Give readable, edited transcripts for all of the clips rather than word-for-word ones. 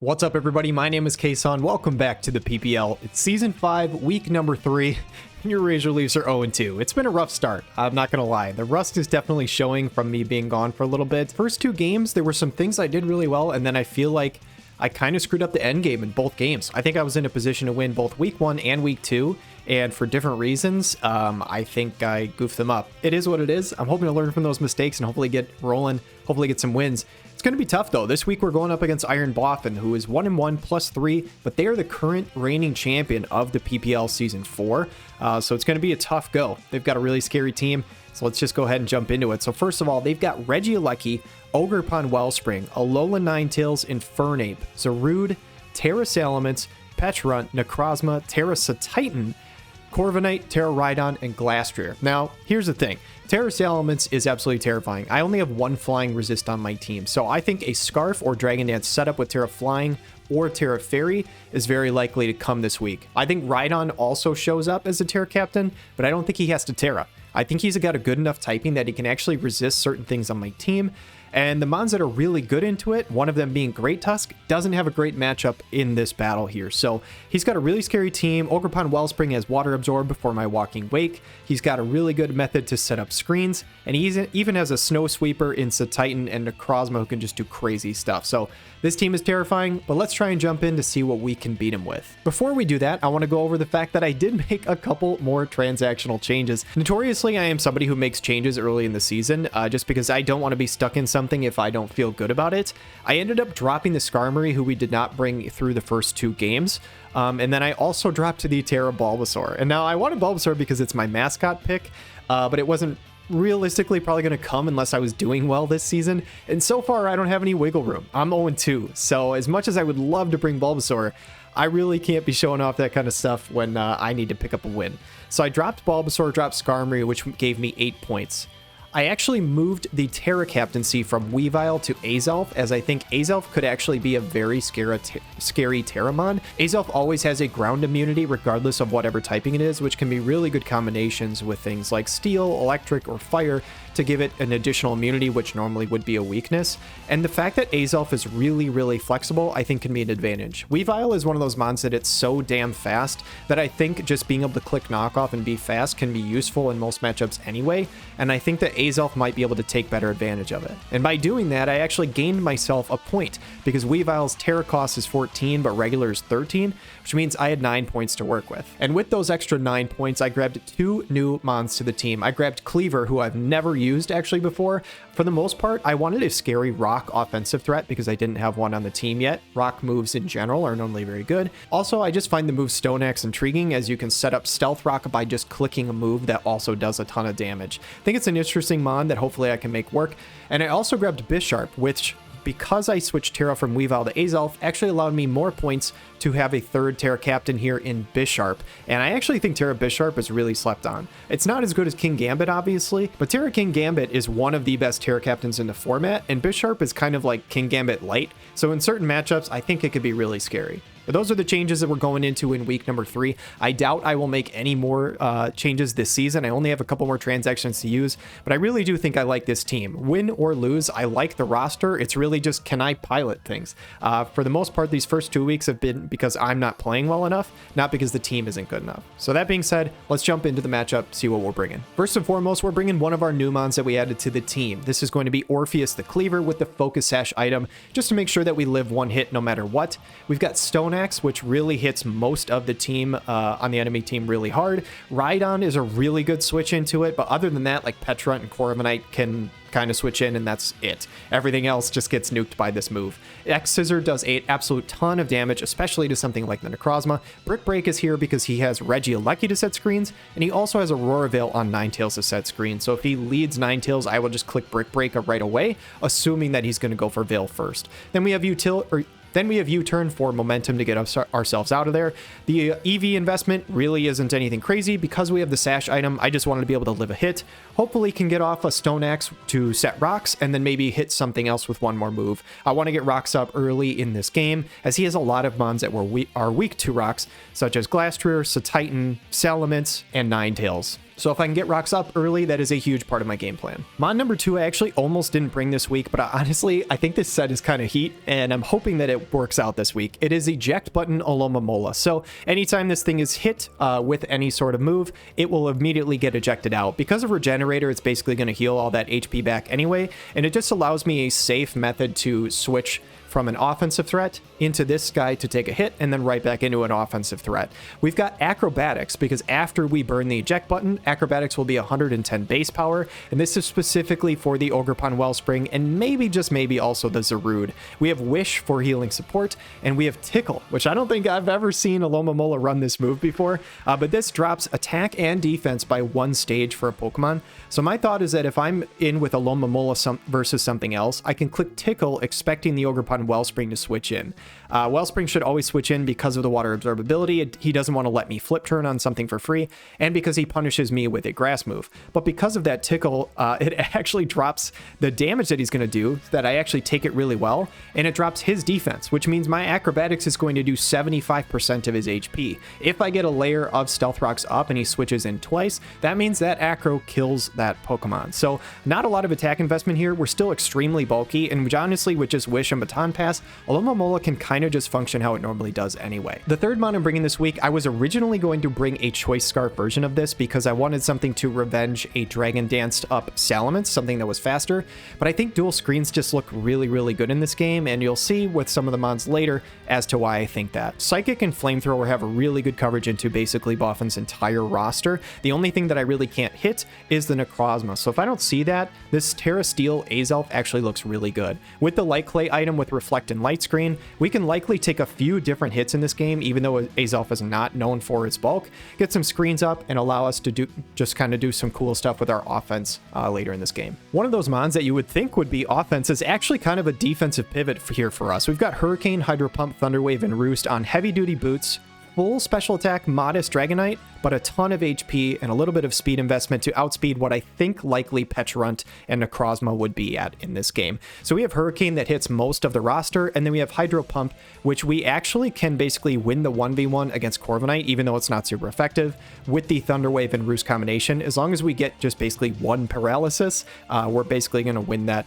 What's up, everybody? My name is Kason. Welcome back to the PPL. It's Season 5, Week number 3, and your Razor Leafs are 0-2. It's been a rough start, I'm not going to lie. The rust is definitely showing from me being gone for a little bit. First two games, there were some things I did really well, and then I feel like I kind of screwed up the end game in both games. I think I was in a position to win both Week 1 and Week 2, and for different reasons, I think I goofed them up. It is what it is. I'm hoping to learn from those mistakes and hopefully get rolling, hopefully get some wins. It's going to be tough, though. This week, we're going up against Iron Boffin, who is 1-1 +3, but they are the current reigning champion of the PPL Season 4. So it's going to be a tough go. They've got a really scary team, so let's just go ahead and jump into it. So first of all, they've got Regieleki, Ogre Pond Wellspring, Alola Ninetales, Infernape, Zarude, Terra Salamence, Petrunt, Necrozma, Terra Titan, Corviknight, Terra Rhydon, and Glastrier. Now, here's the thing. Terra Salamence is absolutely terrifying. I only have one flying resist on my team, so I think a Scarf or Dragon Dance setup with Terra Flying or Terra Fairy is very likely to come this week. I think Rhydon also shows up as a Terra Captain, but I don't think he has to Terra. I think he's got a good enough typing that he can actually resist certain things on my team. And the mons that are really good into it, one of them being Great Tusk, doesn't have a great matchup in this battle here. So he's got a really scary team. Ogre Pond Wellspring has Water Absorb for my Walking Wake. He's got a really good method to set up screens. And he even has a Snow Sweeper in Titan and Necrozma who can just do crazy stuff. So this team is terrifying, but let's try and jump in to see what we can beat him with. Before we do that, I want to go over the fact that I did make a couple more transactional changes. Notoriously, I am somebody who makes changes early in the season, just because I don't want to be stuck in something if I don't feel good about it. I ended up dropping the Skarmory, who we did not bring through the first two games. And then I also dropped the Terra Bulbasaur. And now I wanted Bulbasaur because it's my mascot pick, but it wasn't realistically probably going to come unless I was doing well this season. And so far, I don't have any wiggle room. I'm 0-2. So as much as I would love to bring Bulbasaur, I really can't be showing off that kind of stuff when I need to pick up a win. So I dropped Bulbasaur, dropped Skarmory, which gave me 8 points. I actually moved the Terra Captaincy from Weavile to Azelf, as I think Azelf could actually be a very scary Terramon. Azelf always has a ground immunity regardless of whatever typing it is, which can be really good combinations with things like Steel, Electric, or Fire to give it an additional immunity, which normally would be a weakness. And the fact that Azelf is really flexible, I think can be an advantage. Weavile is one of those mons that it's so damn fast that I think just being able to click knockoff and be fast can be useful in most matchups anyway, and I think that Azelf might be able to take better advantage of it. And by doing that, I actually gained myself a point, because Weavile's Terra cost is 14, but regular is 13, which means I had 9 points to work with. And with those extra 9 points, I grabbed 2 new mons to the team. I grabbed Cleaver, who I've never used actually before. For the most part, I wanted a scary rock offensive threat because I didn't have one on the team yet. Rock moves in general are normally very good. Also, I just find the move Stone Axe intriguing, as you can set up Stealth Rock by just clicking a move that also does a ton of damage. I think it's an interesting mon that hopefully I can make work. And I also grabbed Bisharp, which, because I switched Terra from Weavile to Azelf, actually allowed me more points to have a third Terra Captain here in Bisharp. And I actually think Terra Bisharp is really slept on. It's not as good as King Gambit, obviously, but Terra King Gambit is one of the best Terra Captains in the format, and Bisharp is kind of like King Gambit light. So in certain matchups, I think it could be really scary. But those are the changes that we're going into in week number 3. I doubt I will make any more changes this season. I only have a couple more transactions to use, but I really do think I like this team. Win or lose, I like the roster. It's really just, can I pilot things? For the most part, these first 2 weeks have been because I'm not playing well enough, not because the team isn't good enough. So that being said, let's jump into the matchup, see what we're bringing. First and foremost, we're bringing one of our new mons that we added to the team. This is going to be Orpheus the Cleaver with the Focus Sash item, just to make sure that we live one hit no matter what. We've got Stone Axe, which really hits most of the team on the enemy team really hard. Rhydon is a really good switch into it, but other than that, like Petrunt and Corviknight can kind of switch in, and that's it. Everything else just gets nuked by this move. X-Scissor does an absolute ton of damage, especially to something like the Necrozma. Brick Break is here because he has Regieleki to set screens, and he also has Aurora Veil on Ninetales to set screens. So if he leads Ninetales, I will just click Brick Break right away, assuming that he's going to go for Veil first. Then we have U-turn for momentum to get ourselves out of there. The EV investment really isn't anything crazy. Because we have the Sash item, I just wanted to be able to live a hit. Hopefully can get off a Stone Axe to set rocks, and then maybe hit something else with one more move. I want to get rocks up early in this game, as he has a lot of mons that are weak to rocks, such as Glastrier, Titan, Salamence, and Ninetales. So if I can get rocks up early, that is a huge part of my game plan. Mon number 2, I actually almost didn't bring this week, but honestly, I think this set is kind of heat, and I'm hoping that it works out this week. It is Eject Button Alomomola. So anytime this thing is hit with any sort of move, it will immediately get ejected out. Because of Regenerator, it's basically going to heal all that HP back anyway, and it just allows me a safe method to switch from an offensive threat into this guy to take a hit and then right back into an offensive threat. We've got Acrobatics because after we burn the eject button, Acrobatics will be 110 base power, and this is specifically for the Ogerpon Wellspring and maybe, just maybe, also the Zarude. We have Wish for healing support, and we have Tickle, which I don't think I've ever seen Alomomola run this move before, but this drops attack and defense by 1 stage for a Pokemon. So my thought is that if I'm in with Alomomola versus something else, I can click Tickle expecting the Ogerpon Wellspring to switch in. Wellspring should always switch in because of the water absorbability. He doesn't want to let me flip turn on something for free, and because he punishes me with a grass move. But because of that Tickle, it actually drops the damage that he's going to do, that I actually take it really well, and it drops his defense, which means my Acrobatics is going to do 75% of his HP. If I get a layer of Stealth Rocks up and he switches in twice, that means that Acro kills that Pokemon. So not a lot of attack investment here. We're still extremely bulky, and honestly, with just Wish and Baton Pass, Alomomola can kind of just function how it normally does anyway. The third mon I'm bringing this week, I was originally going to bring a Choice Scarf version of this because I wanted something to revenge a Dragon Danced up Salamence, something that was faster, but I think dual screens just look really, really good in this game, and you'll see with some of the mons later as to why I think that. Psychic and Flamethrower have a really good coverage into basically Boffin's entire roster. The only thing that I really can't hit is the Necrozma, so if I don't see that, this Terra Steel Azelf actually looks really good. With the Light Clay item with Reflect and Light Screen, we can likely take a few different hits in this game, even though Azelf is not known for its bulk, get some screens up, and allow us to just kind of do some cool stuff with our offense later in this game. One of those mons that you would think would be offense is actually kind of a defensive pivot here for us. We've got Hurricane, Hydro Pump, Thunder Wave, and Roost on heavy-duty boots, full special attack, modest Dragonite, but a ton of HP and a little bit of speed investment to outspeed what I think likely Pecharunt and Necrozma would be at in this game. So we have Hurricane that hits most of the roster, and then we have Hydro Pump, which we actually can basically win the 1v1 against Corviknight, even though it's not super effective, with the Thunder Wave and Roost combination. As long as we get just basically one paralysis, we're basically going to win that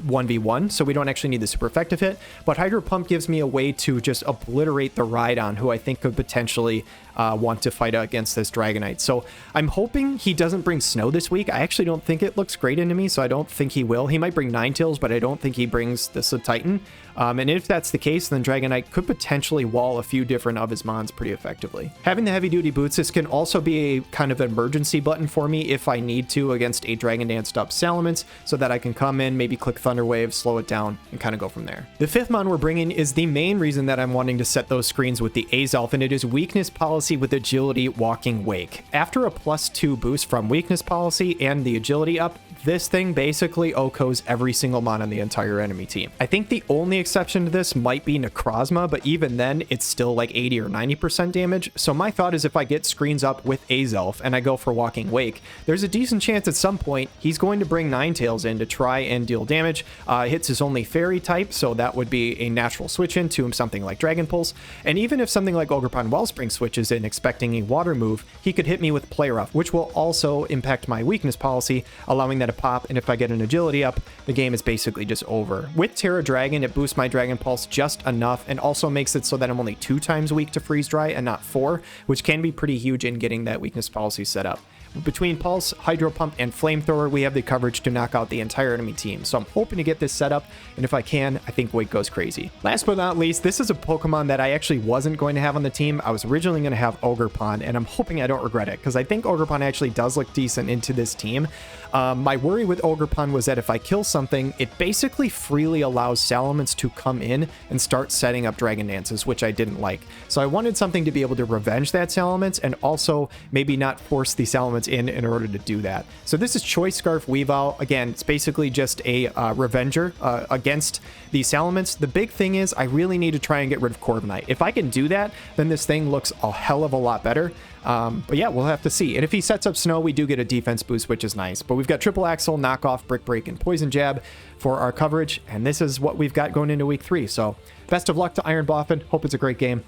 1v1, so we don't actually need the super effective hit, but Hydro Pump gives me a way to just obliterate the Rhydon, who I think could potentially want to fight against this Dragonite. So I'm hoping he doesn't bring Snow this week. I actually don't think it looks great into me, so I don't think he will. He might bring Ninetales, but I don't think he brings the Subtitan. And if that's the case, then Dragonite could potentially wall a few different of his mons pretty effectively. Having the heavy duty boots, this can also be a kind of emergency button for me if I need to against a Dragon Danced up Salamence, so that I can come in, maybe click Thunder Wave, slow it down, and kind of go from there. The fifth mon we're bringing is the main reason that I'm wanting to set those screens with the Azelf, and it is Weakness Policy with Agility Walking Wake. After a +2 boost from Weakness Policy and the Agility up, this thing basically OHKOs every single mon on the entire enemy team. I think the only exception to this might be Necrozma, but even then, it's still like 80 or 90% damage. So my thought is if I get screens up with Azelf and I go for Walking Wake, there's a decent chance at some point he's going to bring Ninetales in to try and deal damage. Hits his only Fairy type, so that would be a natural switch into something like Dragon Pulse. And even if something like Ogerpon Wellspring switches in expecting a water move, he could hit me with Play Rough, which will also impact my Weakness Policy, allowing that to pop, and if I get an Agility up, the game is basically just over. With Terra Dragon, it boosts my Dragon Pulse just enough and also makes it so that I'm only 2 times weak to Freeze Dry and not 4, which can be pretty huge in getting that Weakness Policy set up. Between Pulse, Hydro Pump, and Flamethrower, we have the coverage to knock out the entire enemy team, so I'm hoping to get this set up, and if I can, I think Wake goes crazy. Last but not least, this is a Pokemon that I actually wasn't going to have on the team. I was originally going to have Ogerpon, and I'm hoping I don't regret it, because I think Ogerpon actually does look decent into this team. My worry with Ogerpon was that if I kill something, it basically freely allows Salamence to come in and start setting up Dragon Dances, which I didn't like. So I wanted something to be able to revenge that Salamence, and also maybe not force the Salamence in order to do that. So this is Choice Scarf Weavile. Again, it's basically just a Revenger against the Salamence. The big thing is I really need to try and get rid of Corviknight. If I can do that, then this thing looks a hell of a lot better. But yeah, we'll have to see. And if he sets up Snow, we do get a defense boost, which is nice. But we've got Triple Axle, Knockoff, Brick Break, and Poison Jab for our coverage. And this is what we've got going into week 3. So best of luck to Iron Boffin. Hope it's a great game.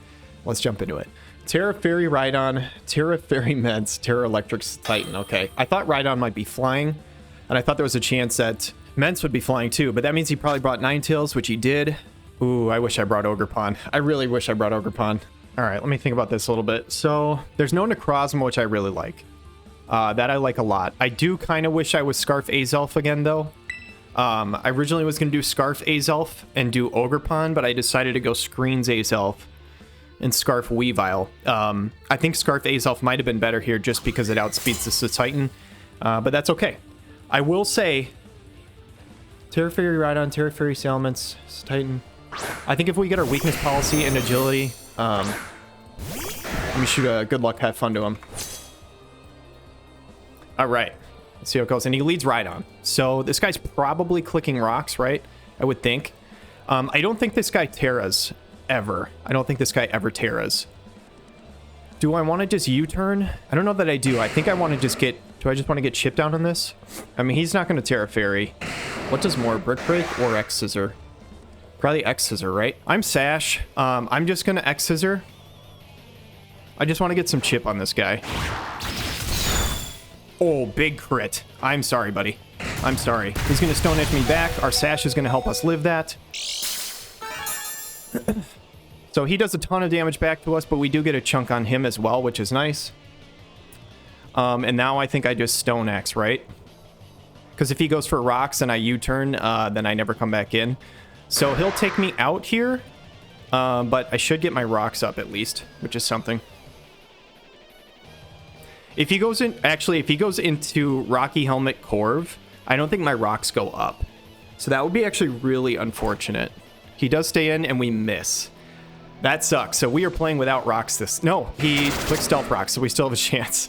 let's jump into it. Terra Fairy Rhydon, Terra Fairy Meds, Terra Electric Titan. Okay, I thought Rhydon might be flying, and I thought there was a chance that Ments would be flying too, but that means he probably brought Ninetales, which he did. Ooh, I wish I brought Ogerpon. I really wish I brought Ogerpon. All right, let me think about this a little bit. So there's no Necrozma, which I really like. That I like a lot. I do kind of wish I was Scarf Azelf again, though. I originally was going to do Scarf Azelf and do Ogerpon, but I decided to go Screens Azelf and Scarf Weavile. I think Scarf Azelf might have been better here just because it outspeeds the Titan, but that's okay. I will say, Terra Fairy Rhydon, Terra Fairy Salamence, Titan. I think if we get our weakness policy and agility, we shoot a good luck, have fun to him. All right, let's see how it goes. And he leads Rhydon. So this guy's probably clicking rocks, right? I would think. I don't think this guy Terras ever. I don't think this guy ever Terras. Do I want to just U-turn? I don't know that I do. I think I want to just get... Do I just want to get chip down on this? I mean, he's not going to Terra Fairy. What does more, Brick Break or X Scissor? Probably X Scissor, right? I'm Sash. I'm just going to X Scissor. I just want to get some chip on this guy. Oh, big crit. I'm sorry, buddy. I'm sorry. He's going to Stone Edge me back. Our Sash is going to help us live that. So he does a ton of damage back to us, but we do get a chunk on him as well, which is nice. And now I think I just Stone Axe, right? Because if he goes for rocks and I U-turn, then I never come back in. So he'll take me out here, but I should get my rocks up at least, which is something. If he goes in, actually, if he goes into Rocky Helmet Corv, I don't think my rocks go up. So that would be actually really unfortunate. He does stay in and we miss. That sucks. So we are playing without rocks this... No, he clicked Stealth Rocks, so we still have a chance.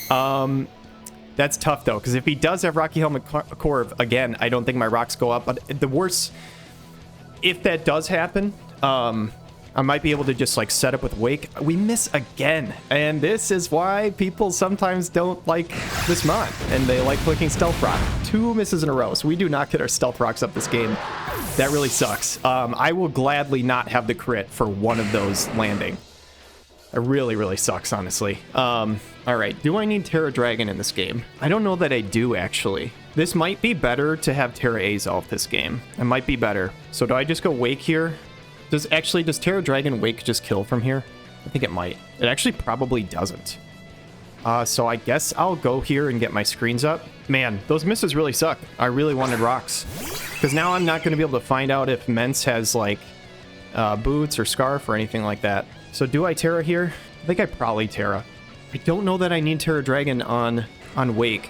That's tough, though, because if he does have Rocky Helmet Corv, again, I don't think my rocks go up. But the worst... If that does happen, I might be able to just, like, set up with Wake. We miss again. And this is why people sometimes don't like this mod. And they like clicking Stealth Rock. 2 misses in a row. So we do not get our Stealth Rocks up this game. That really sucks. I will gladly not have the crit for one of those landing. It really, really sucks, honestly. All right. Do I need Terra Dragon in this game? I don't know that I do, actually. This might be better to have Terra Azelf this game. It might be better. So do I just go Wake here? Does Terra Dragon Wake just kill from here? I think it might. It actually probably doesn't. So I guess I'll go here and get my screens up. Man, those misses really suck. I really wanted rocks. Because now I'm not going to be able to find out if Mence has, like, boots or scarf or anything like that. So do I Terra here? I think I probably Terra. I don't know that I need Terra Dragon on Wake.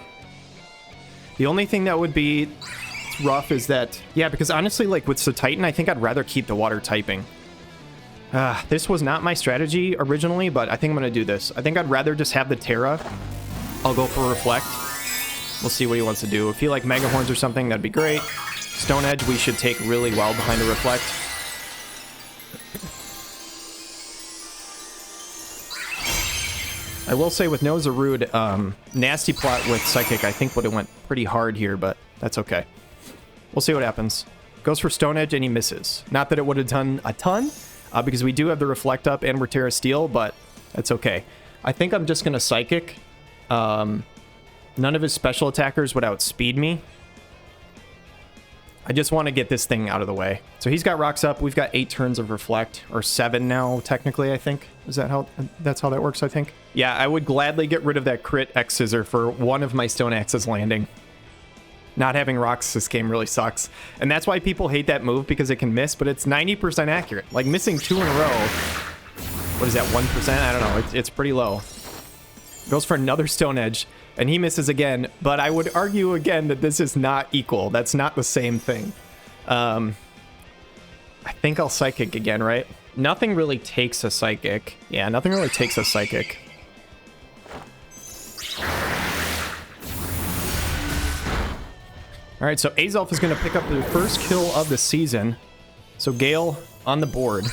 The only thing that would be rough is that... Yeah, because honestly, like, with the Titan, I think I'd rather keep the water typing. This was not my strategy originally, but I think I'm going to do this. I think I'd rather just have the Terra. I'll go for Reflect. We'll see what he wants to do. If he like Mega Horns or something, that'd be great. Stone Edge, we should take really well behind a Reflect. I will say with no Zarude, Nasty Plot with Psychic, I think would have went pretty hard here, but that's okay. We'll see what happens. Goes for Stone Edge and he misses. Not that it would have done a ton, because we do have the Reflect up and we're Terra Steel, but that's okay. I think I'm just going to Psychic. None of his special attackers would outspeed me. I just want to get this thing out of the way. So he's got rocks up. We've got 8 turns of Reflect, or 7 now, technically, I think. Is that how... That's how that works, I think? Yeah, I would gladly get rid of that crit X Scissor for one of my Stone Axes landing. Not having rocks this game really sucks. And that's why people hate that move, because it can miss, but it's 90% accurate. Like, missing 2 in a row... What is that, 1%? I don't know. It's pretty low. Goes for another Stone Edge, and he misses again, but I would argue again that this is not equal. That's not the same thing. I think I'll Psychic again, right? Nothing really takes a Psychic. Yeah, nothing really takes a Psychic. All right, so Azelf is going to pick up the first kill of the season. So Gale on the board.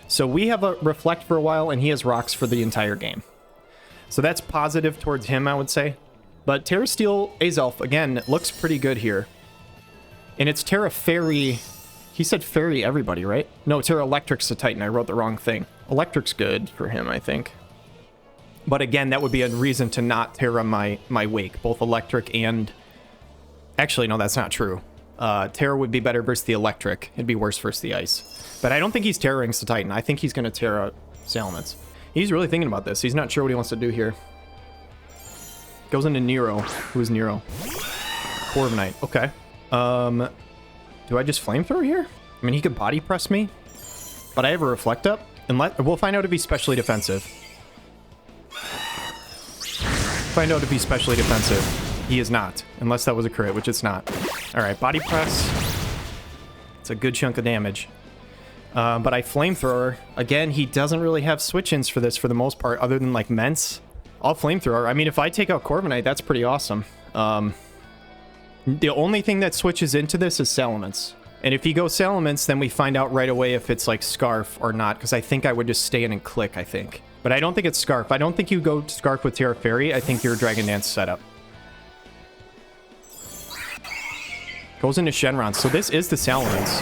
So we have a Reflect for a while, and he has rocks for the entire game. So that's positive towards him, I would say. But Terra Steel Azelf, again, looks pretty good here. And it's Terra Fairy He said Fairy everybody, right? No, Terra Electric's the Titan. I wrote the wrong thing. Electric's good for him, I think. But again, that would be a reason to not Terra my Wake. Both Electric and... Actually, no, that's not true. Terra would be better versus the Electric. It'd be worse versus the Ice. But I don't think he's Terraing the Titan. I think he's going to Terra Salamence. He's really thinking about this. He's not sure what he wants to do here. Goes into Nero. Who's Nero? Corviknight. Okay. Do I just flamethrower here? I mean, he could body press me, but I have a reflect up. And we'll find out if he's specially defensive. Find out if he's specially defensive. He is not, unless that was a crit, which it's not. All right, body press. It's a good chunk of damage. But I flamethrower. Again, he doesn't really have switch-ins for this for the most part, other than like Ments. I'll flamethrower. I mean, if I take out Corviknight, that's pretty awesome. The only thing that switches into this is Salamence. And if he goes Salamence, then we find out right away if it's like Scarf or not, because I think I would just stay in and click, I think. But I don't think it's Scarf. I don't think you go Scarf with Terra Fairy. I think you're a Dragon Dance setup. Goes into Shenron. So this is the Salamence.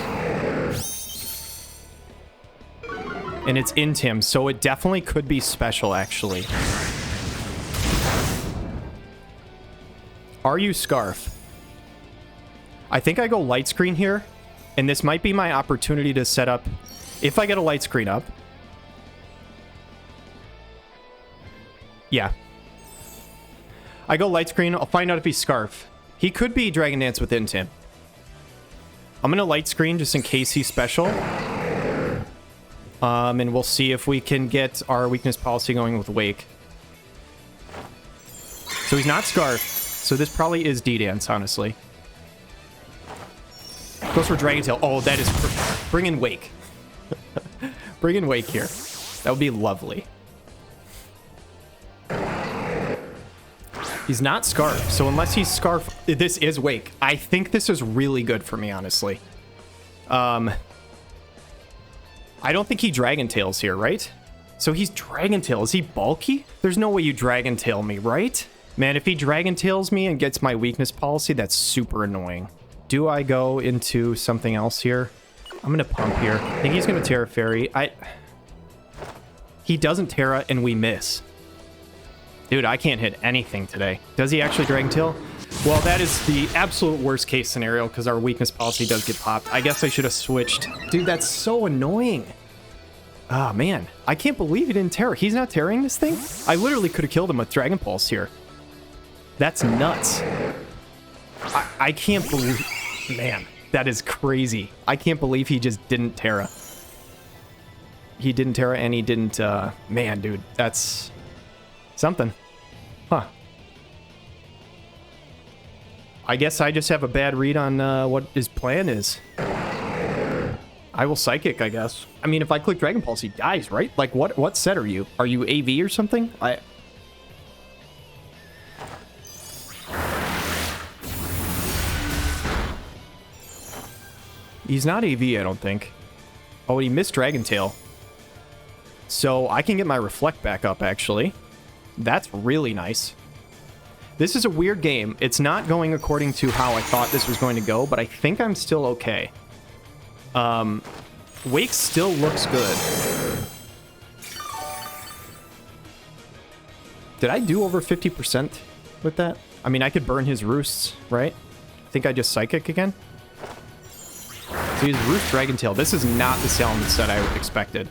And it's in Tim, so it definitely could be special, actually. Are you Scarf? I think I go light screen here, and this might be my opportunity to set up, if I get a light screen up. Yeah. I go light screen, I'll find out if he's Scarf. He could be Dragon Dance within Tim. I'm gonna light screen just in case he's special. And we'll see if we can get our weakness policy going with Wake. So he's not Scarf. So this probably is D-Dance, honestly. Goes for Dragon Tail. Oh, that is... Bring in Wake. Bring in Wake here. That would be lovely. He's not Scarf. So unless he's Scarf... This is Wake. I think this is really good for me, honestly. I don't think he Dragon Tails here, right? So he's Dragon Tail. Is he bulky? There's no way you Dragon Tail me, right? Man, if he Dragon Tails me and gets my weakness policy, that's super annoying. Do I go into something else here? I'm going to pump here. I think he's going to Terra Fairy. He doesn't Terra and we miss. Dude, I can't hit anything today. Does he actually Dragon Tail? Well, that is the absolute worst case scenario because our weakness policy does get popped. I guess I should have switched. Dude, that's so annoying. Oh, man. I can't believe he didn't Terra. He's not Terraing this thing? I literally could have killed him with Dragon Pulse here. That's nuts. I can't believe... Man, that is crazy. I can't believe he just didn't Terra. He didn't Terra and he didn't... Man, dude, that's something. Huh. I guess I just have a bad read on what his plan is. I will Psychic, I guess. I mean, if I click Dragon Pulse, he dies, right? Like, what set are you? Are you AV or something? He's not AV, I don't think. Oh, he missed Dragon Tail. So I can get my Reflect back up, actually. That's really nice. This is a weird game. It's not going according to how I thought this was going to go, but I think I'm still okay. Wake still looks good. Did I do over 50% with that? I mean, I could burn his Roosts, right? I think I just Psychic again. So he's Roost Dragon Tail. This is not the Salamence that I expected.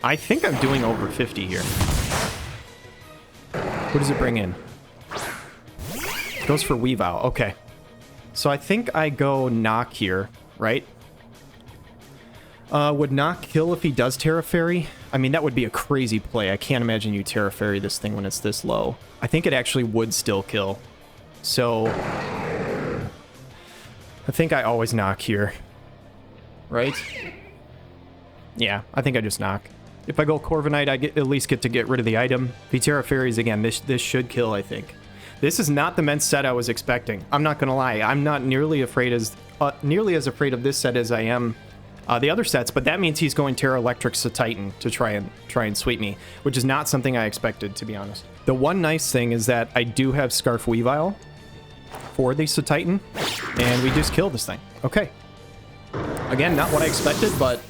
I think I'm doing over 50 here. What does it bring in? Goes for Weavile. Okay. So I think I go Knock here, right? Would Knock kill if he does Terra Fairy? I mean, that would be a crazy play. I can't imagine you Terra Fairy this thing when it's this low. I think it actually would still kill. So I think I always Knock here. Right? Yeah, I think I just Knock. If I go Corviknight, I at least get to get rid of the item. If he Terra Fairies again, this should kill, I think. This is not the Mence set I was expecting. I'm not gonna lie. I'm not nearly as afraid of this set as I am the other sets, but that means he's going Terra Electric's to Titan to try and sweep me, which is not something I expected, to be honest. The one nice thing is that I do have Scarf Weavile for the Titan, and we just killed this thing. Okay. Again, not what I expected, but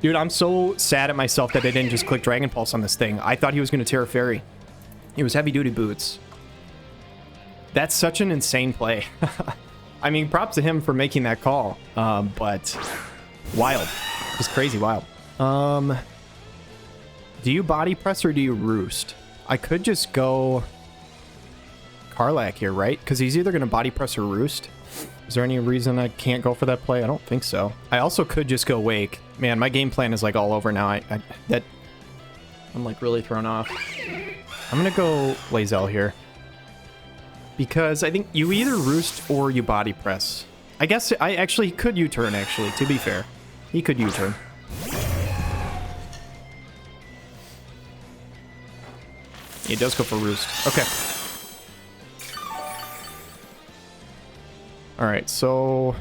dude, I'm so sad at myself that I didn't just click Dragon Pulse on this thing. I thought he was going to Terra Fairy. It was heavy duty boots. That's such an insane play. I mean, props to him for making that call, but wild. Just crazy wild. Do you body press or do you roost? I could just go Karlach here, right? Because he's either going to body press or roost. Is there any reason I can't go for that play? I don't think so. I also could just go Wake. Man, my game plan is like all over now. I'm like really thrown off. I'm going to go Lae'zel here. Because I think you either roost or you body press. I guess I actually could U-turn, actually, to be fair. He could U-turn. He does go for roost. Okay. Alright, so...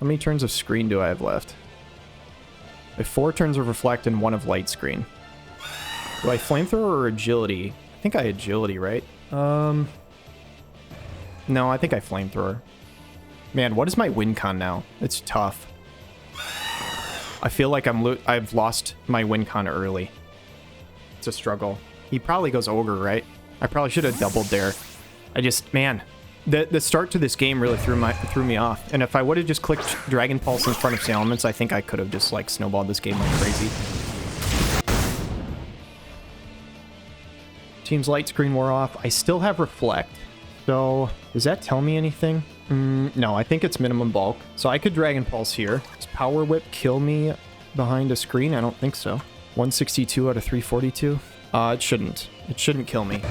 how many turns of screen do I have left? I have 4 turns of reflect and 1 of light screen. Do I flamethrower or agility? I think I agility, right? No, I think I flamethrower. Man, what is my win con now? It's tough. I feel like I've lost my win con early. It's a struggle. He probably goes ogre, right? I probably should have doubled there. I just, man, the start to this game really threw me off. And if I would have just clicked Dragon Pulse in front of Salamence, I think I could have just like snowballed this game like crazy. Team's light screen wore off. I still have reflect. So does that tell me anything? No, I think it's minimum bulk. So I could Dragon Pulse here. Does Power Whip kill me behind a screen? I don't think so. 162 out of 342. It shouldn't. It shouldn't kill me.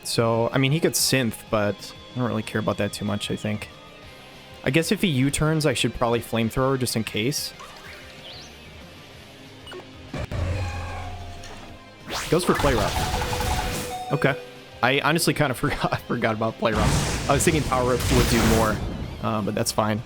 So, I mean, he could synth, but I don't really care about that too much, I think. I guess if he U-turns, I should probably flamethrower just in case. Goes for Play Rough. Okay. I honestly kind of forgot about Play Rough. I was thinking Power Whip would do more, but that's fine.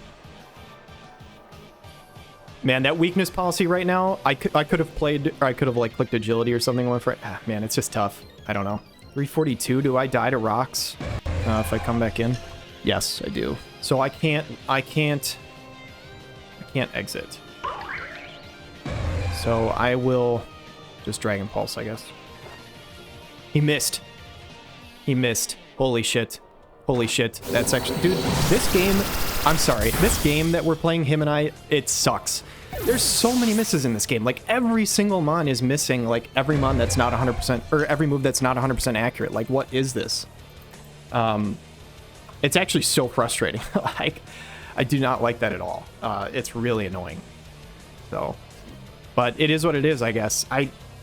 Man, that weakness policy right now, I could have played, or I could have like clicked agility or something. Went for it. Ah, man, it's just tough. I don't know. 342. Do I die to rocks if I come back in? Yes, I do. So I can't exit. So I will just Dragon Pulse, I guess. He missed. He missed. Holy shit. Holy shit. That's actually... dude, this game... I'm sorry. This game that we're playing, him and I, it sucks. There's so many misses in this game. Like, every single mon is missing, like, every mon that's not 100%... or every move that's not 100% accurate. Like, what is this? It's actually so frustrating. Like, I do not like that at all. It's really annoying. So... but it is what it is, I guess.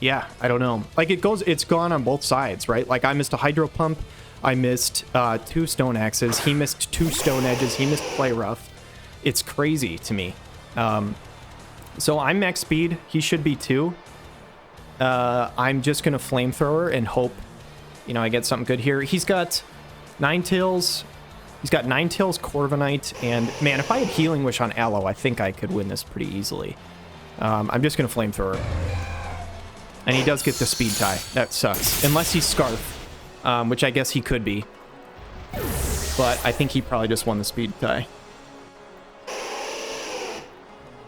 Yeah, I don't know. Like, it's gone on both sides, right? Like, I missed a Hydro Pump. I missed 2 Stone Axes. He missed 2 Stone Edges. He missed Play Rough. It's crazy to me. So I'm max speed. He should be too. I'm just going to Flamethrower and hope, you know, I get something good here. He's got Ninetales. He's got Ninetales, Corviknight, and, man, if I had Healing Wish on Aloe, I think I could win this pretty easily. I'm just going to Flamethrower. And he does get the speed tie. That sucks. Unless he's Scarf, which I guess he could be. But I think he probably just won the speed tie.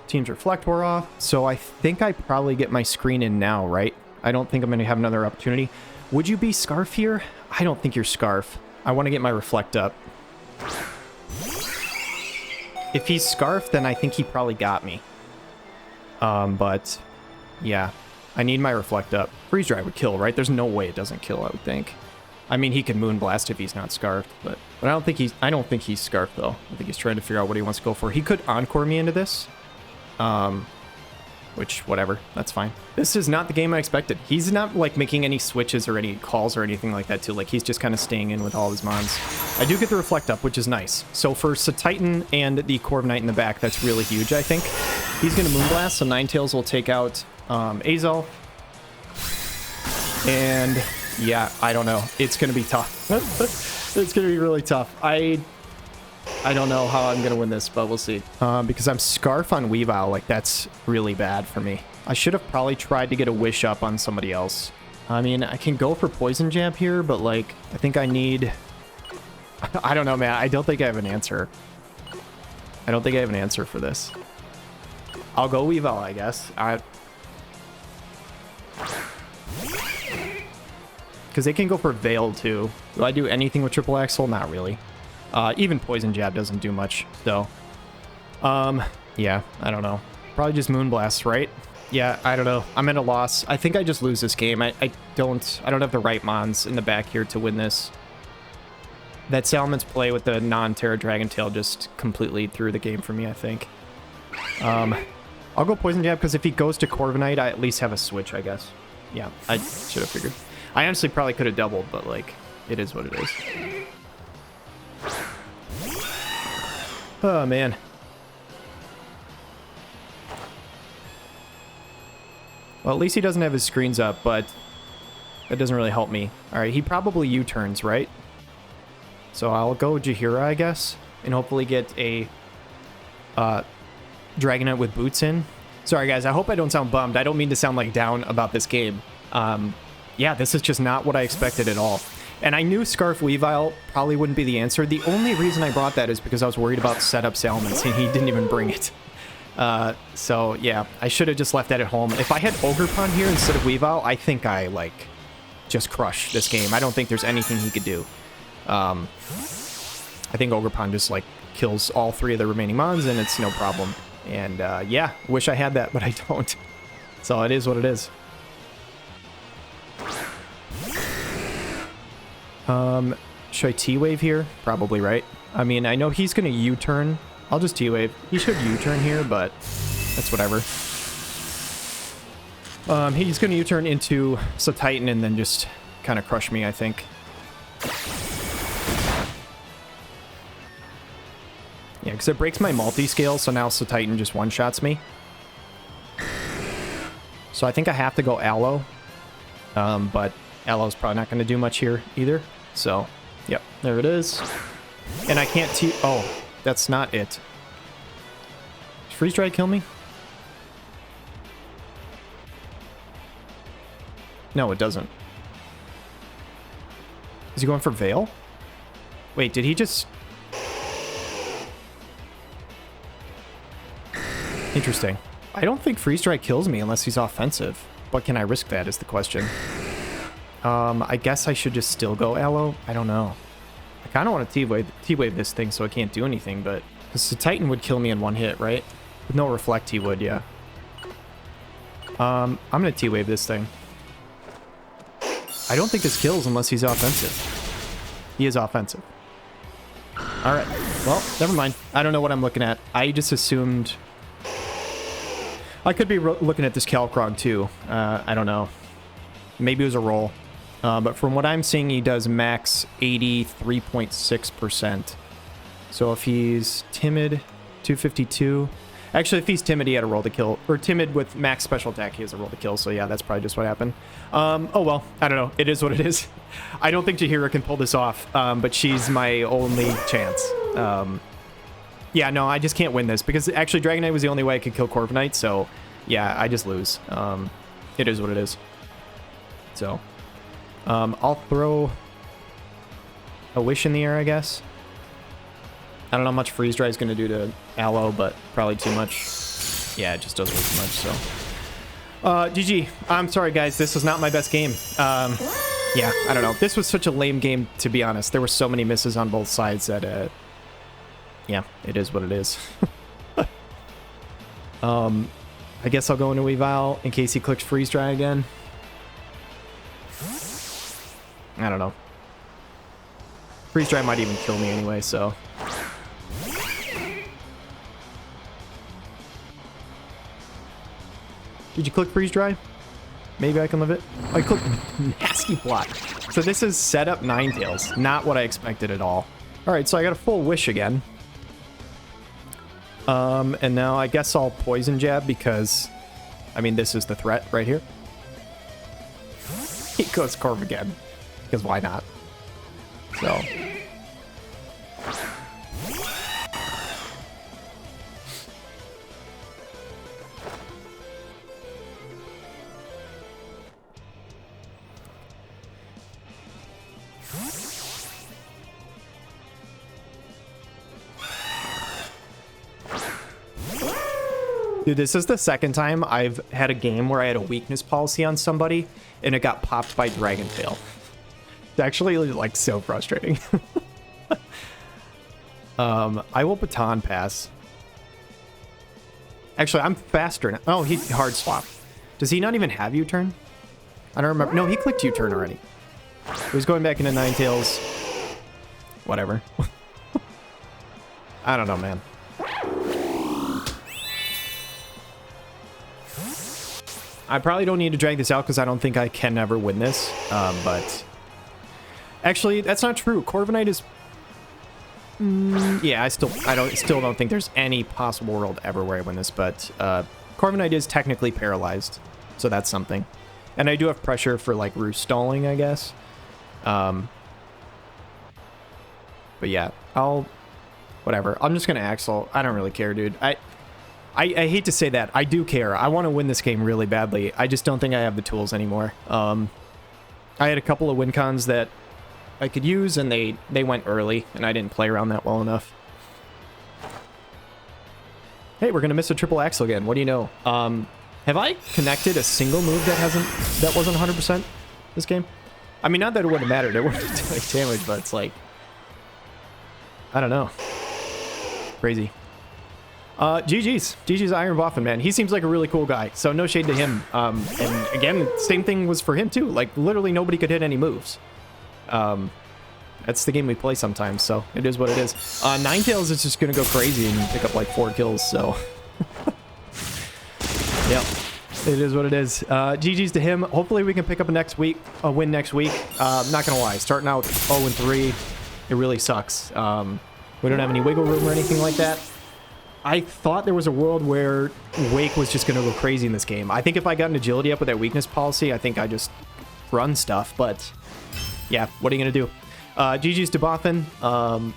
Team's Reflect wore off. So I think I probably get my screen in now, right? I don't think I'm going to have another opportunity. Would you be Scarf here? I don't think you're Scarf. I want to get my Reflect up. If he's Scarf, then I think he probably got me. But yeah, I need my Reflect up. Freeze Dry would kill, right? There's no way it doesn't kill, I would think. I mean, he could Moonblast if he's not Scarfed, but I don't think he's Scarfed though. I think he's trying to figure out what he wants to go for. He could Encore me into this. Which, whatever, that's fine. This is not the game I expected. He's not like making any switches or any calls or anything like that too. Like, he's just kind of staying in with all his mons. I do get the Reflect up, which is nice. So for Titan and the Corviknight in the back, that's really huge, I think. He's going to Moonblast, so Ninetales will take out Azel. And yeah, I don't know. It's going to be tough. It's going to be really tough. I don't know how I'm going to win this, but we'll see. Because I'm Scarf on Weavile, like, that's really bad for me. I should have probably tried to get a Wish up on somebody else. I mean, I can go for Poison Jab here, but, like, I think I need... I don't know, man. I don't think I have an answer. I don't think I have an answer for this. I'll go Weavile, I guess. Because they can go for Veil, too. Do I do anything with Triple Axle? Not really. Even Poison Jab doesn't do much, so... yeah, I don't know. Probably just Moonblast, right? Yeah, I don't know. I'm at a loss. I think I just lose this game. I don't have the right mons in the back here to win this. That Salamon's play with the non-Terra Dragon Tail just completely threw the game for me, I think. I'll go Poison Jab, because if he goes to Corviknight, I at least have a switch, I guess. Yeah, I should have figured. I honestly probably could have doubled, but, like, it is what it is. Oh, man. Well, at least he doesn't have his screens up, but that doesn't really help me. All right, he probably U-turns, right? So I'll go Jaheira, I guess, and hopefully get a Dragonite with boots in. Sorry, guys, I hope I don't sound bummed. I don't mean to sound, like, down about this game. Yeah, this is just not what I expected at all. And I knew Scarf Weavile probably wouldn't be the answer. The only reason I brought that is because I was worried about setup Salamence, and he didn't even bring it. So, yeah, I should have just left that at home. If I had Ogerpon here instead of Weavile, I think I, like, just crush this game. I don't think there's anything he could do. I think Ogerpon just, like, kills all three of the remaining mons, and it's no problem. And, yeah, wish I had that, but I don't. So it is what it is. Should I T-Wave here? Probably, right? I mean, I know he's going to U-turn. I'll just T-Wave. He should U-turn here, but that's whatever. He's going to U-turn into Titan and then just kind of crush me, I think. Yeah, because it breaks my multi-scale, so now Titan just one-shots me. So I think I have to go Aloe. But Aloe's probably not going to do much here either. So, yep, there it is. And I can't oh, that's not it. Does Freeze Dry kill me? No, it doesn't. Is he going for Veil? Wait, did he just... Interesting. I don't think Freeze Dry kills me unless he's offensive. But can I risk that is the question. I guess I should just still go Aloe. I don't know. I kind of want to T-Wave this thing so I can't do anything, but... Because the Titan would kill me in one hit, right? With no Reflect, he would, yeah. I'm going to T-Wave this thing. I don't think this kills unless he's offensive. He is offensive. Alright. Well, never mind. I don't know what I'm looking at. I just assumed... I could be looking at this Calcrog, too. I don't know. Maybe it was a roll. But from what I'm seeing, he does max 83.6%. So if he's timid, 252. Actually, if he's timid, he had a roll to kill. Or timid with max special attack, he has a roll to kill. So yeah, that's probably just what happened. Oh well, I don't know. It is what it is. I don't think Jaheira can pull this off, but she's my only chance. Yeah, no, I just can't win this. Because actually, Dragonite was the only way I could kill Corviknight. So yeah, I just lose. It is what it is. So, I'll throw a Wish in the air, I guess. I don't know how much Freeze Dry is going to do to Aloe, but probably too much. Yeah, it just does way too much, so. GG. I'm sorry, guys. This was not my best game. Yeah, I don't know. This was such a lame game, to be honest. There were so many misses on both sides that, yeah, it is what it is. I guess I'll go into Weavile in case he clicks Freeze Dry again. I don't know. Freeze Dry might even kill me anyway, so... Did you click Freeze Dry? Maybe I can live it. I clicked Nasty Plot. So this is setup Ninetales. Not what I expected at all. Alright, so I got a full Wish again. And now I guess I'll Poison Jab because... I mean, this is the threat right here. He goes Corv again. Because why not? So. Dude, this is the second time I've had a game where I had a weakness policy on somebody and it got popped by Dragon Tail. It's actually like so frustrating. I will baton pass. Actually, I'm faster now. Oh, he hard swap. Does he not even have U-turn? I don't remember. No, he clicked U-turn already. He was going back into Ninetales. Whatever. I don't know, man. I probably don't need to drag this out because I don't think I can ever win this. But actually, that's not true. Corviknight is. Yeah, I still don't think there's any possible world ever where I win this. But Corviknight is technically paralyzed, so that's something. And I do have pressure for like roost stalling, I guess. But yeah, whatever. I'm just gonna Axel. I don't really care, dude. I hate to say that. I do care. I want to win this game really badly. I just don't think I have the tools anymore. I had a couple of win cons that I could use, and they went early, and I didn't play around that well enough. Hey, we're gonna miss a triple Axel again. What do you know? Have I connected a single move that wasn't 100% this game? I mean, not that it wouldn't have mattered. It wouldn't have done damage, but it's like, I don't know. Crazy. GG's Iron Boffin, man. He seems like a really cool guy, so no shade to him. And again, same thing was for him too. Like, literally nobody could hit any moves. That's the game we play sometimes, so it is what it is. Ninetales is just gonna go crazy and pick up like 4 kills, so... Yep, it is what it is. GG's to him. Hopefully we can pick up a win next week. I'm not gonna lie, starting out 0-3, it really sucks. We don't have any wiggle room or anything like that. I thought there was a world where Wake was just going to go crazy in this game. I think if I got an agility up with that weakness policy, I think I just run stuff. But yeah, what are you going to do? GG's to Boffin.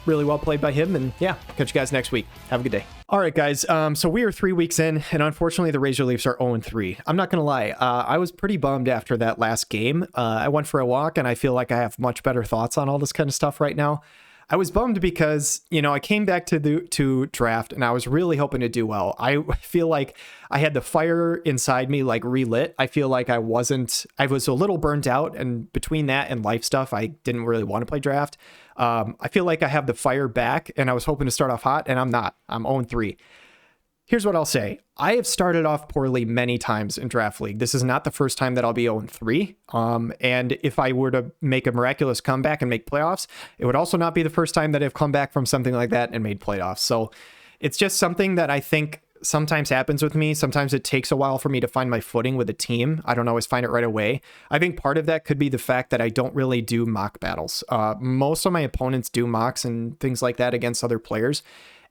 Really well played by him. And yeah, catch you guys next week. Have a good day. All right, guys. So we are 3 weeks in, and unfortunately the Razor Leafs are 0-3. I'm not going to lie. I was pretty bummed after that last game. I went for a walk, and I feel like I have much better thoughts on all this kind of stuff right now. I was bummed because, you know, I came back to draft and I was really hoping to do well. I feel like I had the fire inside me like relit. I feel like I was a little burnt out, and between that and life stuff, I didn't really want to play draft. I feel like I have the fire back and I was hoping to start off hot, and I'm not. I'm 0-3. Here's what I'll say. I have started off poorly many times in Draft League. This is not the first time that I'll be 0-3. And if I were to make a miraculous comeback and make playoffs, it would also not be the first time that I've come back from something like that and made playoffs. So it's just something that I think sometimes happens with me. Sometimes it takes a while for me to find my footing with a team. I don't always find it right away. I think part of that could be the fact that I don't really do mock battles. Most of my opponents do mocks and things like that against other players.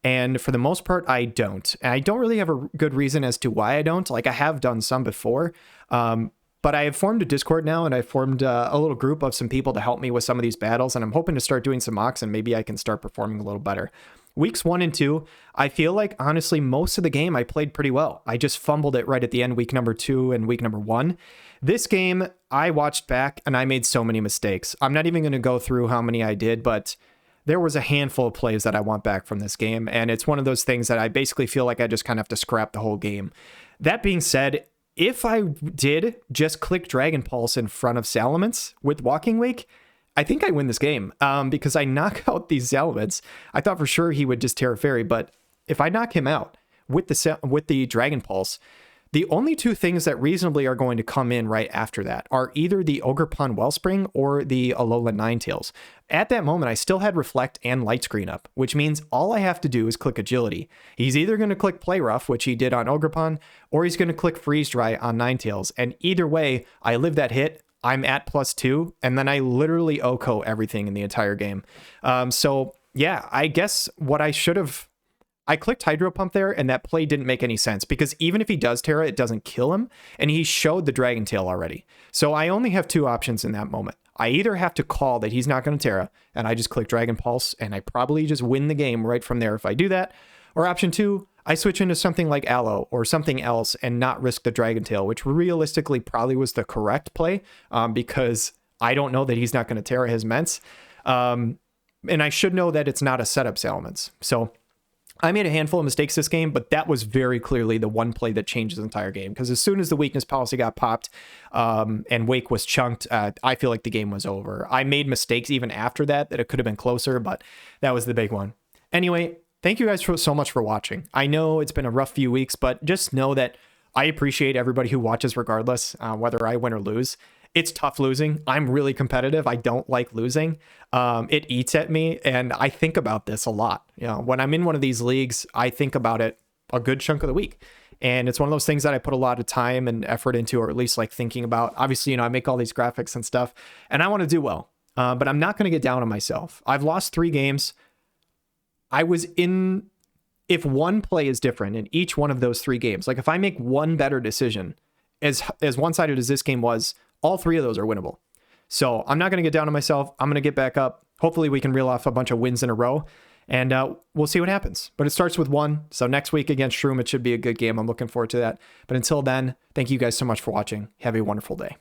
And for the most part, I don't. And I don't really have a good reason as to why I don't. Like, I have done some before, but I have formed a Discord now, and I formed a little group of some people to help me with some of these battles. And I'm hoping to start doing some mocks, and maybe I can start performing a little better. Weeks 1 and 2, I feel like, honestly, most of the game I played pretty well. I just fumbled it right at the end, week number 2 and week number 1. This game, I watched back, and I made so many mistakes. I'm not even going to go through how many I did, but there was a handful of plays that I want back from this game, and it's one of those things that I basically feel like I just kind of have to scrap the whole game. That being said, if I did just click Dragon Pulse in front of Salamence with Walking Wake, I think I win this game because I knock out these Salamence. I thought for sure he would just Terra Fairy, but if I knock him out with the Dragon Pulse, the only 2 things that reasonably are going to come in right after that are either the Ogerpon Wellspring or the Alolan Ninetales. At that moment, I still had Reflect and Light Screen up, which means all I have to do is click Agility. He's either going to click Play Rough, which he did on Ogerpon, or he's going to click Freeze Dry on Ninetales. And either way, I live that hit. I'm at +2, and then I literally OHKO everything in the entire game. So yeah, I guess what I should have... I clicked Hydro Pump there, and that play didn't make any sense, because even if he does Terra, it doesn't kill him, and he showed the Dragon Tail already. So I only have 2 options in that moment. I either have to call that he's not going to Terra, and I just click Dragon Pulse, and I probably just win the game right from there if I do that. Or option 2, I switch into something like Aloe or something else and not risk the Dragon Tail, which realistically probably was the correct play, because I don't know that he's not going to Terra his Ments. And I should know that it's not a setup Salamence. So I made a handful of mistakes this game, but that was very clearly the one play that changed the entire game. Because as soon as the weakness policy got popped and Wake was chunked, I feel like the game was over. I made mistakes even after that it could have been closer, but that was the big one. Anyway, thank you guys so much for watching. I know it's been a rough few weeks, but just know that I appreciate everybody who watches regardless, whether I win or lose. It's tough losing. I'm really competitive. I don't like losing. It eats at me, and I think about this a lot. You know, when I'm in one of these leagues, I think about it a good chunk of the week. And it's one of those things that I put a lot of time and effort into, or at least like thinking about. Obviously, you know, I make all these graphics and stuff, and I want to do well. But I'm not going to get down on myself. I've lost 3 games. If one play is different in each one of those 3 games, like if I make one better decision, as one-sided as this game was, all 3 of those are winnable. So I'm not going to get down on myself. I'm going to get back up. Hopefully we can reel off a bunch of wins in a row, and we'll see what happens. But it starts with 1. So next week against Shroom, it should be a good game. I'm looking forward to that. But until then, thank you guys so much for watching. Have a wonderful day.